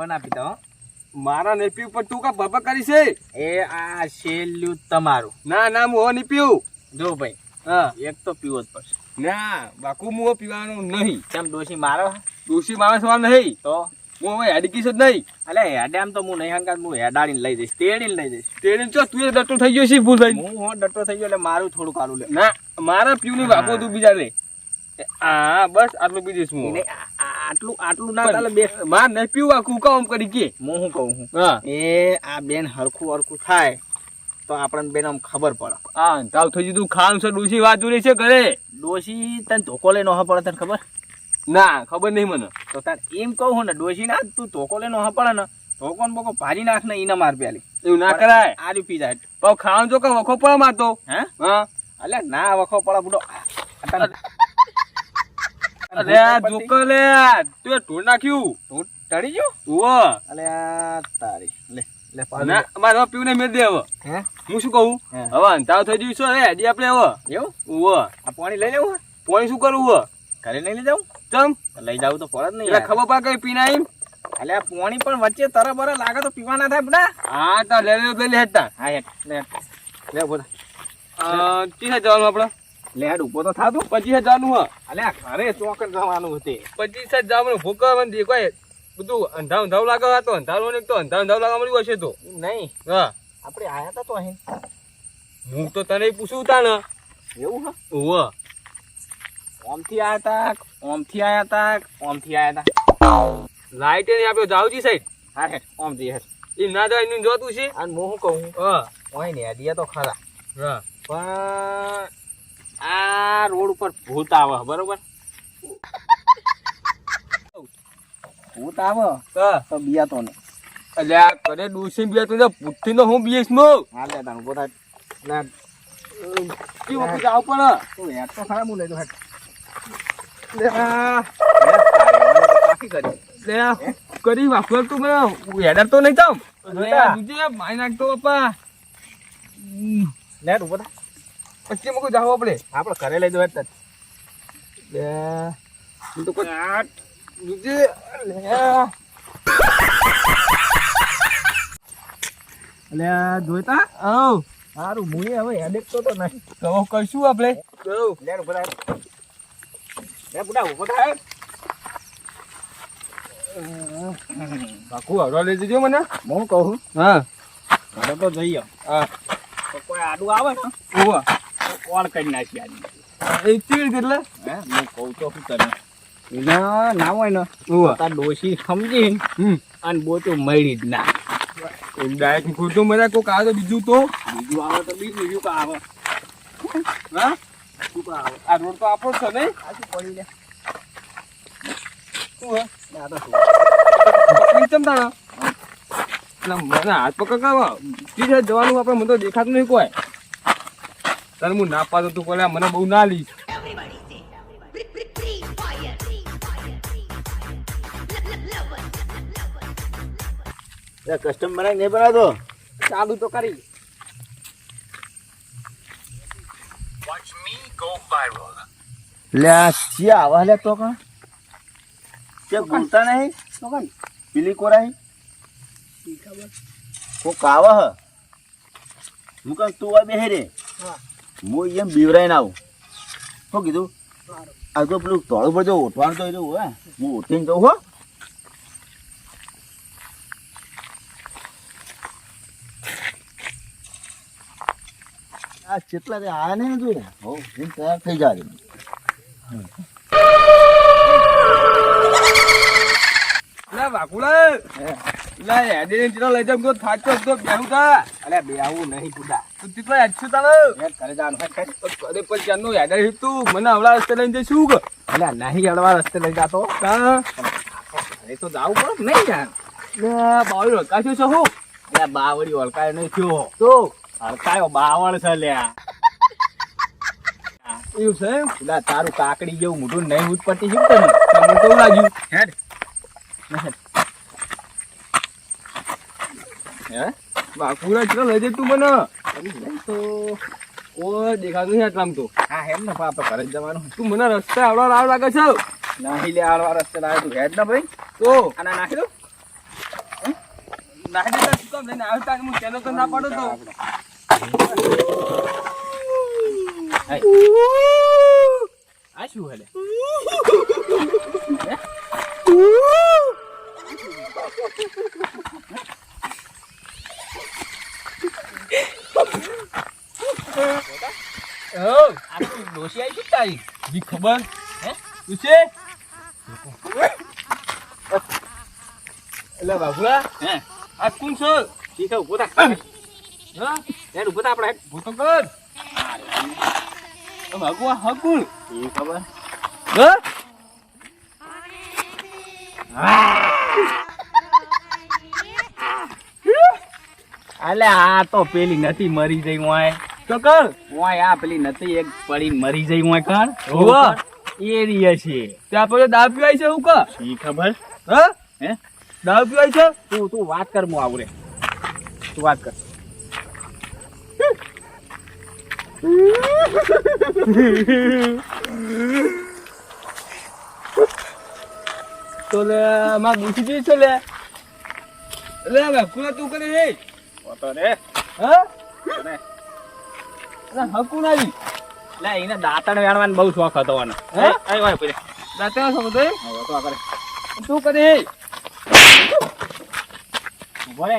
હવે ના પીતા હો. મારા નહીં પીવું પણ તું કા બાબા કરી છે એ આ છેલ્લું તમારું. ના ના હું હવે નહીં પીવું. જો ભાઈ હા એક તો પીવો જ પડશે. ના બાકુ હું હવે પીવાનું નહીં. ચમ ડોશી મારો ડોશી મારા સવાલ નહીં તો હું હવે હેડકીશ જ નહીં. અલે હેડામ તો હું નહીં હંગાત, હું હેડાડીને લઈ જઈશ, તેડીને લઈ જઈશ. તેડી ચો તું ડટ્ટો થઈ ગયો છે ભૂલ થઈ. હું હો ડટ્ટો થઈ ગયો એટલે મારું થોડું કાઢું લે. ના મારા પીવું નહીં બાકુ તું બીજા લે. હા બસ આટલું પી દઈશ હું. એને આટલું આટલું ના ચાલે બે. માર નહીં પીવું બાકુ કામ કરી કે હું શું કહું છું હા એ આ બેન હરખું થાય તો આપણને બેન આમ ખબર પડે. હા તાવ થઈ ગયું તું ખામ છે ડોશી વાત જોડે છે ઘરે. ડોશી તને ધોકો લઈને ન પડે તને ખબર? ના ખબર નહીં મને. તો તાર એમ કહું ને ડોશી ના તું ધોકો લઈને ન પડે ને ધોકો ને બોકો ભારી નાખ ને ઈને માર પેલી એવું ના કરાય. આર્યું પી જાય પણ ખાવાનું જો કે વખો પડે મારતો. હે હા અલે ના વખો પડે બુડો. અરે આ જોકો લે તું ઢોળ નાખ્યું તું ટળી ગયો તું. અલે તારી લે લે ના મારે પીવું ને મેં દે હવે. હે હું શું કહું હવે અંધાવ થઈ ગયું છે હેડી આપણે હવે એવું ઉવ આ પાણી લઈ લેવું પોણી શું કરું હવે ઘરે લઈ લઈ જાઉં ચમ લઈ જાવ તો પડે જ નહીં એટલે યાર. ખબર પડે કઈ પીના એમ. અલે આ પાણી પણ વચ્ચે તરફ બરે લાગે તો પીવા ના થાય બડા. હા તા લે લે હેડતા હા હેડ લે લે બોલા 30 જવાનું આપણે લે હેડ ઉભો તો થા તું. 25 જવાનું હ અલે આ ઘરે ચોકર જવાનું હતી 25 જવાનું ભૂકા બંધી કોઈ બધું અંધાવ લાગે તો અંધારો ને તો અંધાવ લાગવા મળ્યું હશે તો નહીં હા આપણે આયા તા તો અહીં હું તો તને પૂછું તા ને એવું હા ઉવ ઓમથી આયા તા લાઈટ ને આપણે જાવજી સાઈડ હા હેડ ઓમથી હેડ એ ના જાય એનું જોતું છે અને હું શું કહું હા ઓય ને હදිયા તો ખરા હા પણ આ રોડ ઉપર ભૂત આવે બરોબર ભૂત આવે હા તો બિયા તો ને અલ્યા કરે ડૂસી બિયા તું પુઠ્ઠી નો હું બીએસ મો હા લે તારું બોતા લે કી વખત જાવ પણ તું હેડ તો ખરા હું લઈ દઉં હેડ લે કાફી કરી લે કરી વાપર તું મને હેડર તો નહીં તમ અલ્યા. બીજે માઈ નાખતો પપ્પા લે ઉભો થા પછી મકો જાવ આપણે આપણે ઘરે લઈ દઉં હેડ તને લે હું તો કોઈ બીજે લે અલે જોઈતા આવ સારું મુએ હવે હેડેક તો નહીં તો કઈશું આપણે લે ઉભો થા લે બુડા ઉભો થા બાકુ હરો લઈ જજો મને હું કહું હા ઘરે તો જઈએ હા તો કોઈ આડું આવે ને ઓવા તો કોલ કરી નાખી આજે એ તીર એટલે હે હું કહું તો શું તને ના ના હોય ને ઓવા તાર ડોશી સમજી અને બોચું મળી જ ના ડાયરેક્ટ ખોટું મને કોક આવે તો બીજું તો બીજું આવે તો બીજું કા આવે હા શું કા આવે આ રોડ તો આપણો છે નહીં આખી પડી લે શું હે આ તો શું પકડી ચમતા એટલે મને હાથ પકડ કાવા કી છે જવાનું આપણે મને તો દેખાતું નહીં કોઈ તારે હું ના પાડું તું કોલે મને બહુ ના લી કસ્ટમ બનાવી નહીં બનાવતો ચાલુ તો કરી લે ચિયા આવા લે તો કા તે બોલતા નહીં તો કા પીલી કોરાઈ કોક આવા હ હું કમ તું આ બેહે રે હું એમ બીવરાઈ ના આવું શું કીધું આ તો પેલું તોળું પર જો ઓઠવાનું તો એવું હે હું ઉઠીને જઉં હો આ કેટલા રે આયા નહીં હજુ હો એમ તૈયાર થઈ જાય લે બાકુલા લે હેડે ચિરો લઈ જાવ તો થાચો તો બેહું તા અરે બે આવું નહીં બુડા તું તીટલો હેડ છું તારે હેડ કરે જાન હેડ કદે પર ચાનો હેડે તું મને આવડા રસ્તે લઈને જઈશું કે અલે નહીં હળવા રસ્તે લઈ જાતો કા અરે તો જાવું પડે નહીં જાન લે બાવળી હકાશું છે હું અલે બાવળી હલકાય નહીં થયો તો હલકાયો બાવળ છે લ્યા એવું છે એમ? પેલા તારું કાકડી જેવું મોઢું નહીં ઉત્પત્તિ શું તને તમને કેવું લાગ્યું હેડ હે બાકુલા ચિરો લઈ જઈ તું મને તો કોઈ દેખાતું નહીં આટલામ તો હા હેડ ને આપણે ઘરે જ જવાનું તું મને રસ્તે આવડા રાવ લાગે છે નહીં લે હળવા રસ્તે લાવે તું હેડ ને ભાઈ તો આના નાખી દો ના દેતા શું કામ લઈને આવતા હું તેનો તો ના પાડો તો આ શું હલે ડોસી આવી શું તારી જી ખબર હે શું છે એટલે બાબુલા હે આ કોણ છો ઠીક છે ઉભો થા હા યાર ઉભો થા આપણે ભૂતો કર ભગવા હકુલ એ ખબર અલે આ તો પેલી નથી મરી જઈ હોય તો કર હોય આ પેલી નથી એક પડીને મરી જઈ હોય કર હોવા એ રીએ છે ત્યાં પછી દાવ પીવાય છે હું ક ઈ ખબર હા હે દાવ પીવાય છે તું વાત કર હું આવરે તું વાત કર તો લે માં ગુસી જઈ છે લે લે હકુલા તું કરે રે તો રે હા રે અરે હકુ નાલી લે એને દાંતણ વેણવાનો બહુ શોખ હતો એને હે? એ હોય પેલે દાતા છો બધે હવે તો આ કરે તું કરે ભરે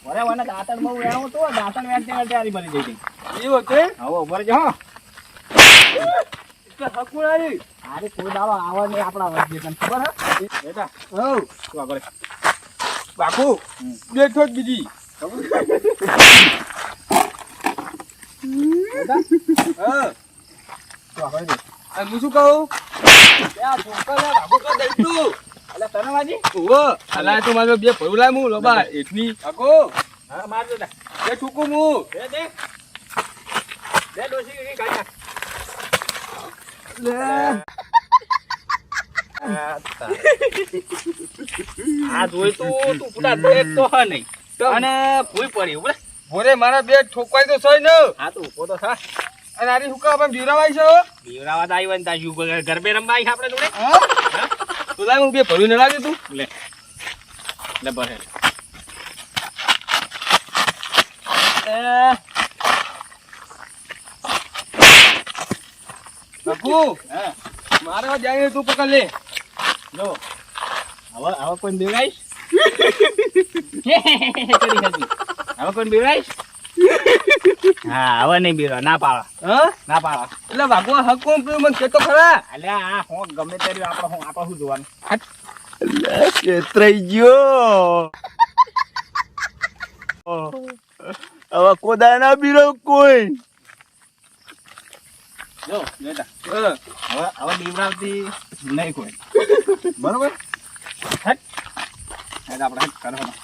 ભરે મને દાંતણ બહુ વેણો તો દાંતણ વેણતે વેણતે આરી બની જઈ ગઈ એવું છે હવે ભરે જો હકુ નાલી આરે કોઈ દાવા આવા નહીં આપણા વચ્ચે તને ખબર હે બેટા હવ તું આ કરે બાકુ બેઠો જ બીજી હા તું આ કરે દે અને હું શું કહું ત્યાં છોકરા બાકુ તો દઈ તું અલે તને વાજી ઓવો અલા તો મારો બે ભરુલા મુ લોબા એટલી આકો હા માર દે બે ઠુકુ મુ દે દે દે ડોસી કે કાઢા લે આ જોઈ તું પૂરા દેખ તો હ નહીં અને ભૂઈ પડી ઉભરે ભોરે મારા બે ઠોકવાય તો સઈ ન આ તો ઉભો તો થા અને આરી હુકા પણ બીવરાવાય છે બીવરાવા તો આવી ને તા યુ ગરબે રમવા આવી આપણે જોડે હા તો લાય હું બે ભરું ન લાગે તું લે લે ભરે બાકુ હા મારા જાય તું પકડ લે જો હવે કોઈ બીવરાઈશ હવે કોઈ બીવરાઈશ હા હવે નહીં બીવરા ના પાવા હા ના પાવા એટલે ભાગવા હક કોણ પીવું મને કેતો ખરા અલ્યા આ હું ગમે ત્યારે આપણે શું જોવાનું છેતરાઈ ગયો હવે કોદાય ના બીરો કોઈ જો બેટા હા હવે બીવરાવતી નહીં કોઈ બરોબર હેટ હેટ આપણે હેટ કરો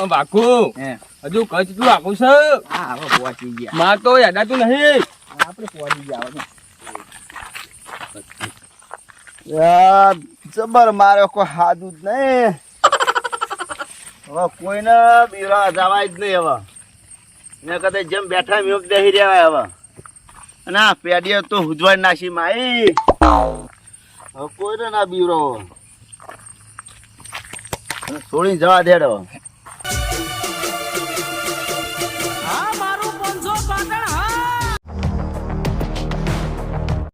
બાકુ હે હજુ કચ્છ તું આખું છે હા હવે પહોંચી ગયા માર તો યાદાતું નહીં આપણે પહોંચી ગયા હવે યાર જબર મારે કોઈ હાદું જ નહીં હવે કોઈને બીરા જવાય જ નહીં હવે ને કદાચ જેમ બેઠા મેં બેસી રહ્યા હવે અને આ પેડીએ તો હુજવાડ નાસી માઈ હવે કોઈને ના બીવરો છોડીને જવા દે હવે